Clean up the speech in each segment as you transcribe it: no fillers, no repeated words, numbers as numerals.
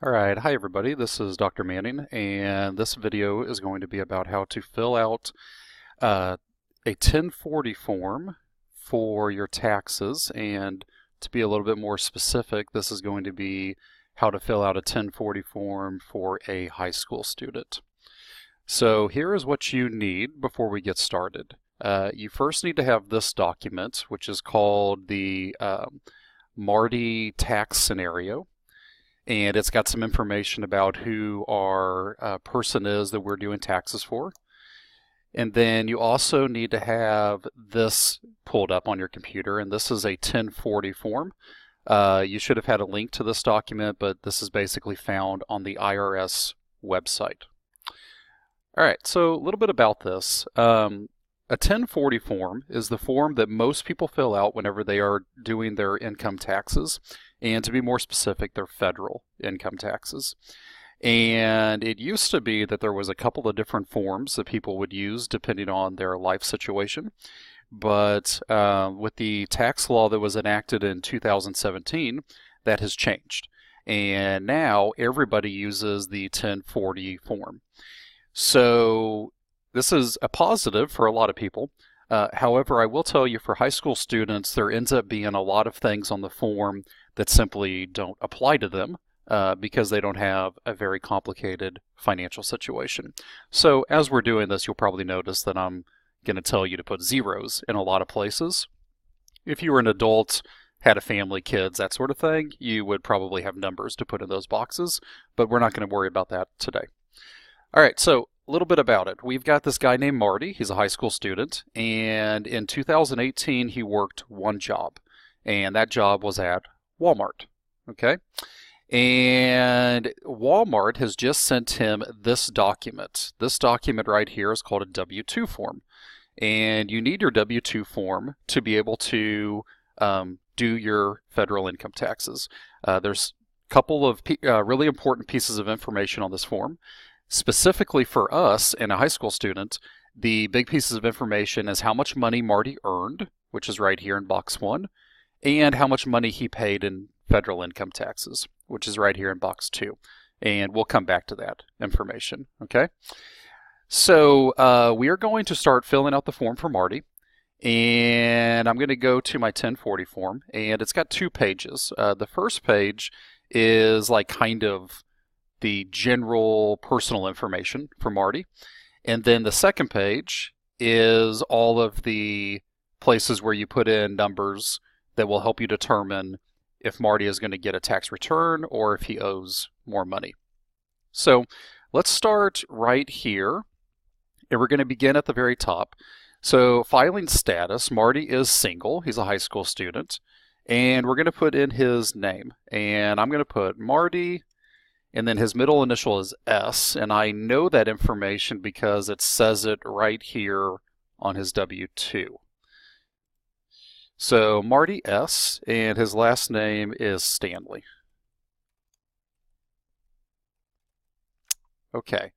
Alright, hi everybody, this is Dr. Manning, and this video is going to be about how to fill out a 1040 form for your taxes, and to be a little bit more specific, this is going to be how to fill out a 1040 form for a high school student. So here is what you need before we get started. You first need to have this document, which is called the Marty tax scenario. And it's got some information about who our person is that we're doing taxes for. And then you also need to have this pulled up on your computer, and this is a 1040 form. You should have had a link to this document, but this is basically found on the IRS website. All right, so a little bit about this. A 1040 form is the form that most people fill out whenever they are doing their income taxes. And to be more specific, they're federal income taxes. And it used to be that there was a couple of different forms that people would use depending on their life situation. But with the tax law that was enacted in 2017, that has changed. And now everybody uses the 1040 form. So this is a positive for a lot of people. However, I will tell you, for high school students, there ends up being a lot of things on the form that simply don't apply to them because they don't have a very complicated financial situation. So as we're doing this, you'll probably notice that I'm going to tell you to put zeros in a lot of places. If you were an adult, had a family, kids, that sort of thing, you would probably have numbers to put in those boxes, but we're not going to worry about that today. All right, so a little bit about it. We've got this guy named Marty. He's a high school student, and in 2018 he worked one job, and that job was at Walmart. Okay, and Walmart has just sent him this document. This document right here is called a W-2 form, and you need your W-2 form to be able to do your federal income taxes. There's a couple of really important pieces of information on this form. Specifically for us and a high school student, the big pieces of information is how much money Marty earned, which is right here in box 1, and how much money he paid in federal income taxes, which is right here in box 2. And we'll come back to that information, okay? So we are going to start filling out the form for Marty, and I'm going to go to my 1040 form, and it's got 2 pages. The first page is like kind of the general personal information for Marty. And then the second page is all of the places where you put in numbers that will help you determine if Marty is going to get a tax return or if he owes more money. So let's start right here, and we're going to begin at the very top. So filing status, Marty is single. He's a high school student. And we're going to put in his name. And I'm going to put Marty, and then his middle initial is S, and I know that information because it says it right here on his W-2. So Marty S, and his last name is Stanley. Okay,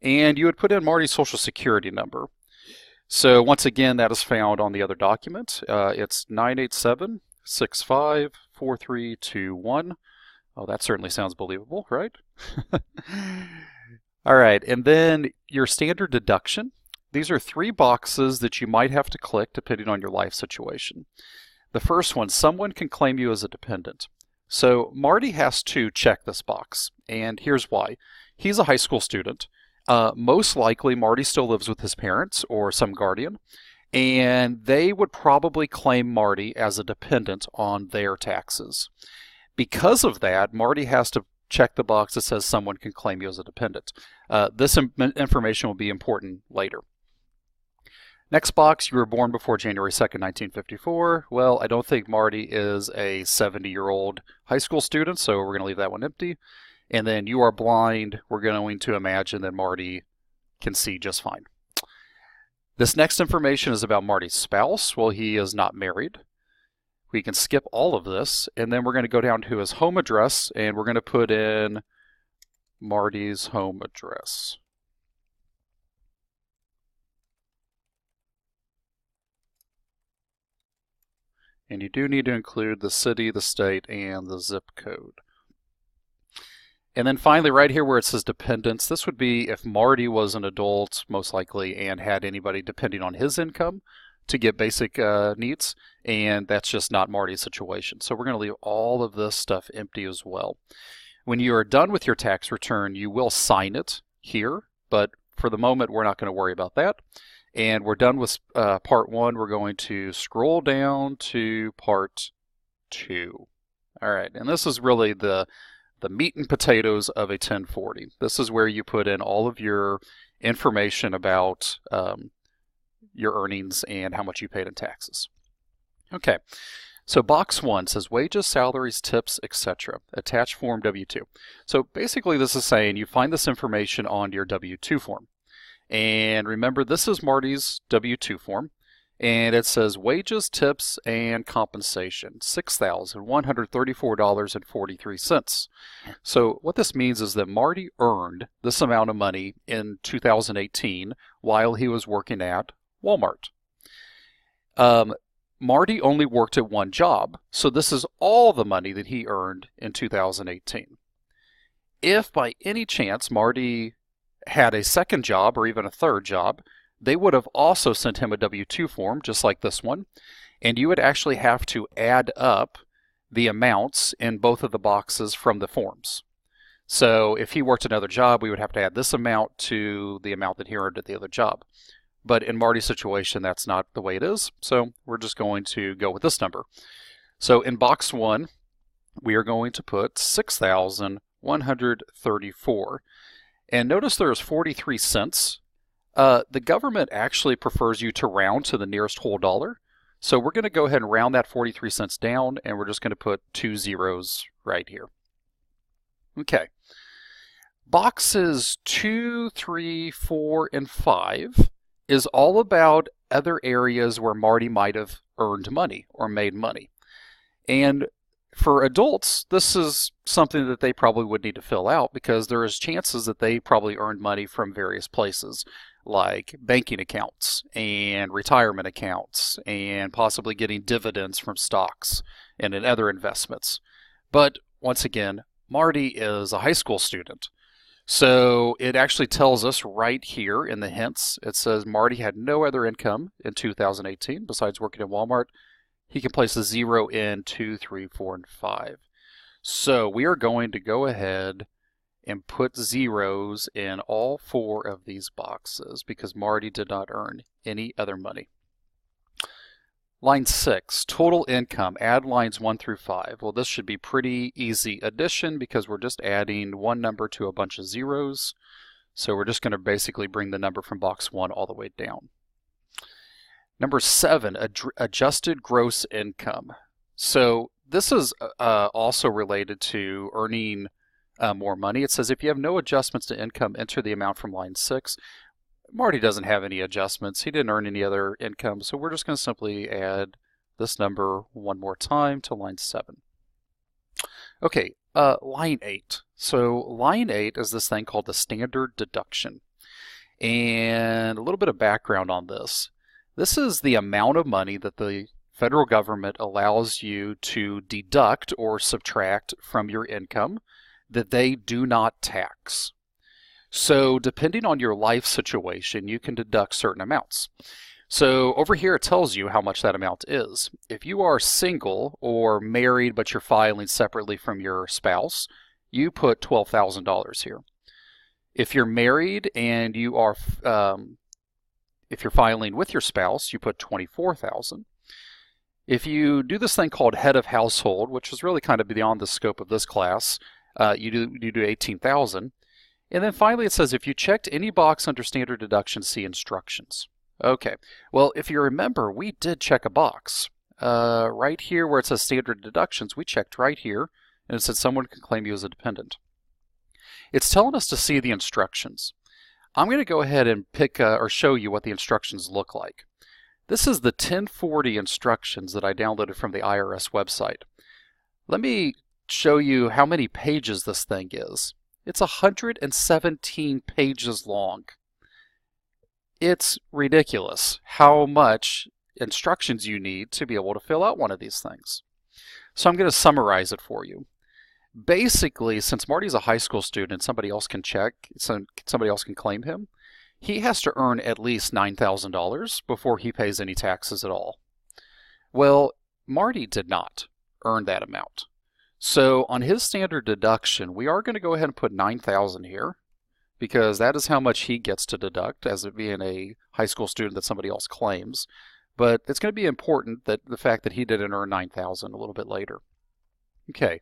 and you would put in Marty's social security number. So once again, that is found on the other document. It's 987-65-4321. Oh, that certainly sounds believable, right? All right, and then your standard deduction. These are 3 boxes that you might have to click depending on your life situation. The first one, someone can claim you as a dependent. So Marty has to check this box, and here's why. He's a high school student. Most likely, Marty still lives with his parents or some guardian, and they would probably claim Marty as a dependent on their taxes. Because of that, Marty has to check the box that says someone can claim you as a dependent. This information will be important later. Next box, you were born before January 2nd, 1954. Well, I don't think Marty is a 70-year-old high school student, so we're going to leave that one empty. And then you are blind. We're going to imagine that Marty can see just fine. This next information is about Marty's spouse. Well, he is not married. We can skip all of this, and then we're going to go down to his home address, and we're going to put in Marty's home address. And you do need to include the city, the state, and the zip code. And then finally, right here where it says dependents, this would be if Marty was an adult, most likely, and had anybody depending on his income to get basic needs, and that's just not Marty's situation. So we're going to leave all of this stuff empty as well. When you are done with your tax return, you will sign it here, but for the moment, we're not going to worry about that. And we're done with part 1. We're going to scroll down to part 2. All right, and this is really the meat and potatoes of a 1040. This is where you put in all of your information about your earnings and how much you paid in taxes. Okay, so box 1 says wages, salaries, tips, etc. Attach form W-2. So basically this is saying you find this information on your W-2 form. And remember, this is Marty's W-2 form. And it says wages, tips, and compensation, $6,134.43. So what this means is that Marty earned this amount of money in 2018 while he was working at Walmart. Marty only worked at one job, so this is all the money that he earned in 2018. If by any chance Marty had a second job or even a third job, they would have also sent him a W-2 form, just like this one, and you would actually have to add up the amounts in both of the boxes from the forms. So if he worked another job, we would have to add this amount to the amount that he earned at the other job. But in Marty's situation, that's not the way it is, so we're just going to go with this number. So in box 1, we are going to put 6,134. And notice there's 43 cents. The government actually prefers you to round to the nearest whole dollar. So we're going to go ahead and round that 43 cents down, and we're just going to put 2 zeros right here. Okay. Boxes 2, 3, 4, and 5 is all about other areas where Marty might have earned money or made money. And for adults, this is something that they probably would need to fill out because there is chances that they probably earned money from various places, like banking accounts and retirement accounts and possibly getting dividends from stocks and in other investments. But once again, Marty is a high school student. So it actually tells us right here in the hints, it says Marty had no other income in 2018 besides working at Walmart. He can place a 0 in 2, 3, 4, and 5. So we are going to go ahead and put zeros in all 4 of these boxes because Marty did not earn any other money. Line 6, total income, add lines 1 through 5. Well, this should be pretty easy addition because we're just adding one number to a bunch of zeros. So we're just going to basically bring the number from box 1 all the way down. Number 7, adjusted gross income. So this is also related to earning more money. It says if you have no adjustments to income, enter the amount from line 6. Marty doesn't have any adjustments. He didn't earn any other income, so we're just going to simply add this number one more time to line 7. Okay, line 8. So line 8 is this thing called the standard deduction. And a little bit of background on this. This is the amount of money that the federal government allows you to deduct or subtract from your income that they do not tax. So depending on your life situation, you can deduct certain amounts. So over here it tells you how much that amount is. If you are single or married but you're filing separately from your spouse, you put $12,000 here. If you're married and you are if you're filing with your spouse, you put $24,000. If you do this thing called head of household, which is really kind of beyond the scope of this class, you do $18,000. And then finally it says if you checked any box under standard deduction, see instructions. Okay, well if you remember, we did check a box. Right here where it says standard deductions, we checked right here and it said someone can claim you as a dependent. It's telling us to see the instructions. I'm going to go ahead and pick or show you what the instructions look like. This is the 1040 instructions that I downloaded from the IRS website. Let me show you how many pages this thing is. It's 117 pages long. It's ridiculous how much instructions you need to be able to fill out one of these things. So I'm going to summarize it for you. Basically, since Marty's a high school student, somebody else can somebody else can claim him, he has to earn at least $9,000 before he pays any taxes at all. Well, Marty did not earn that amount. So on his standard deduction, we are going to go ahead and put $9,000 here, because that is how much he gets to deduct as it being a high school student that somebody else claims. But it's going to be important that the fact that he didn't earn $9,000 a little bit later. Okay,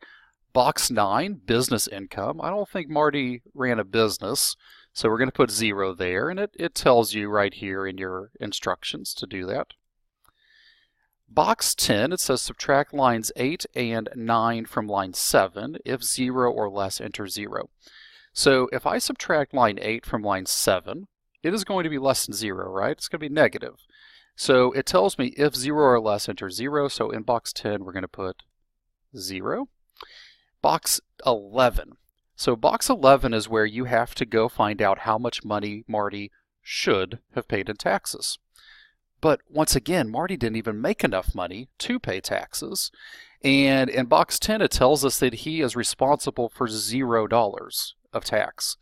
box 9, business income. I don't think Marty ran a business, so we're going to put 0 there, and it tells you right here in your instructions to do that. Box 10, it says subtract lines 8 and 9 from line 7. If 0 or less, enter 0. So if I subtract line 8 from line 7, it is going to be less than 0, right? It's going to be negative. So it tells me if 0 or less, enter 0. So in box 10, we're going to put 0. Box 11. So box 11 is where you have to go find out how much money Marty should have paid in taxes. But once again, Marty didn't even make enough money to pay taxes. And in box 10, it tells us that he is responsible for $0 of tax.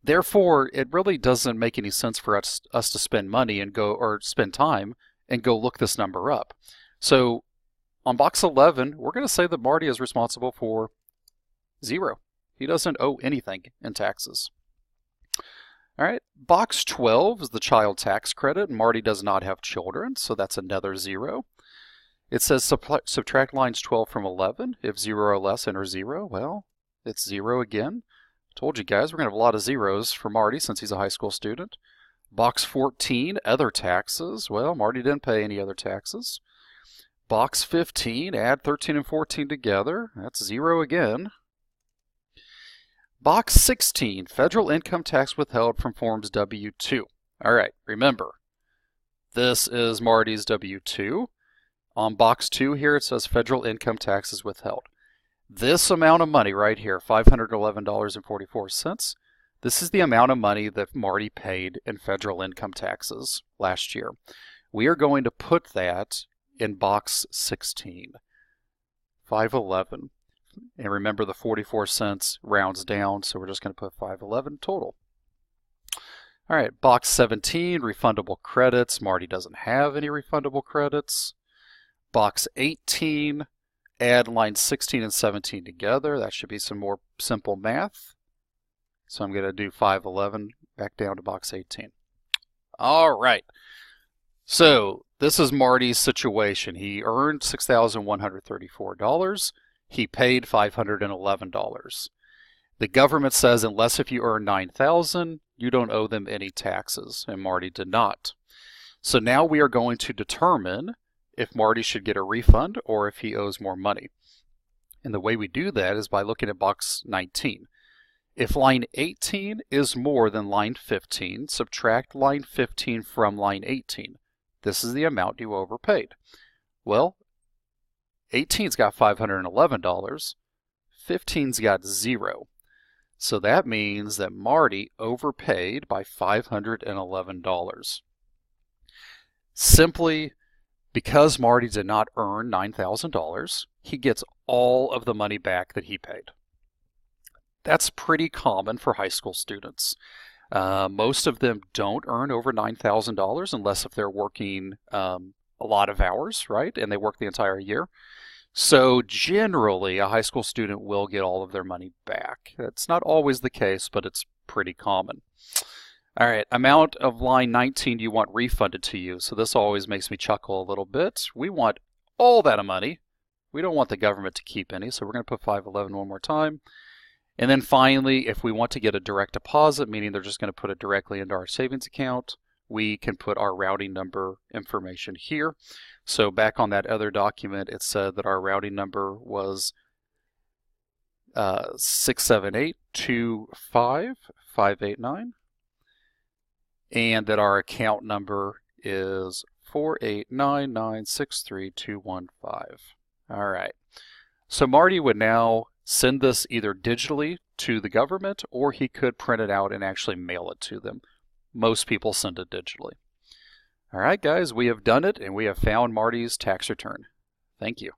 Therefore, it really doesn't make any sense for us to spend money and spend time and go look this number up. So on box 11, we're going to say that Marty is responsible for 0. He doesn't owe anything in taxes. All right, box 12 is the child tax credit. Marty does not have children, so that's another 0. It says subtract lines 12 from 11. If 0 or less, enter 0. Well, it's 0 again. Told you guys, we're going to have a lot of zeros for Marty since he's a high school student. Box 14, other taxes. Well, Marty didn't pay any other taxes. Box 15, add 13 and 14 together. That's 0 again. Box 16, federal income tax withheld from forms W-2. All right, remember, this is Marty's W-2. On box 2 here, it says federal income taxes withheld. This amount of money right here, $511.44, this is the amount of money that Marty paid in federal income taxes last year. We are going to put that in box 16, 511. And remember, the 44 cents rounds down, so we're just going to put 511 total. All right, box 17, refundable credits. Marty doesn't have any refundable credits. Box 18, add lines 16 and 17 together. That should be some more simple math. So I'm going to do 511 back down to box 18. All right, so this is Marty's situation. He earned $6,134. He paid $511. The government says unless if you earn $9,000, you don't owe them any taxes, and Marty did not. So now we are going to determine if Marty should get a refund or if he owes more money. And the way we do that is by looking at box 19. If line 18 is more than line 15, subtract line 15 from line 18. This is the amount you overpaid. Well, 18's got $511, 15's got 0. So that means that Marty overpaid by $511. Simply because Marty did not earn $9,000, he gets all of the money back that he paid. That's pretty common for high school students. Most of them don't earn over $9,000 unless if they're working a lot of hours, right? And they work the entire year. So generally, a high school student will get all of their money back. That's not always the case, but it's pretty common. All right, amount of line 19 you want refunded to you. So this always makes me chuckle a little bit. We want all that money. We don't want the government to keep any, so we're going to put 511 one more time. And then finally, if we want to get a direct deposit, meaning they're just going to put it directly into our savings account, we can put our routing number information here. So back on that other document, it said that our routing number was 678-25589, and that our account number is 489963215. All right. So Marty would now send this either digitally to the government, or he could print it out and actually mail it to them. Most people send it digitally. All right, guys, we have done it, and we have found Marty's tax return. Thank you.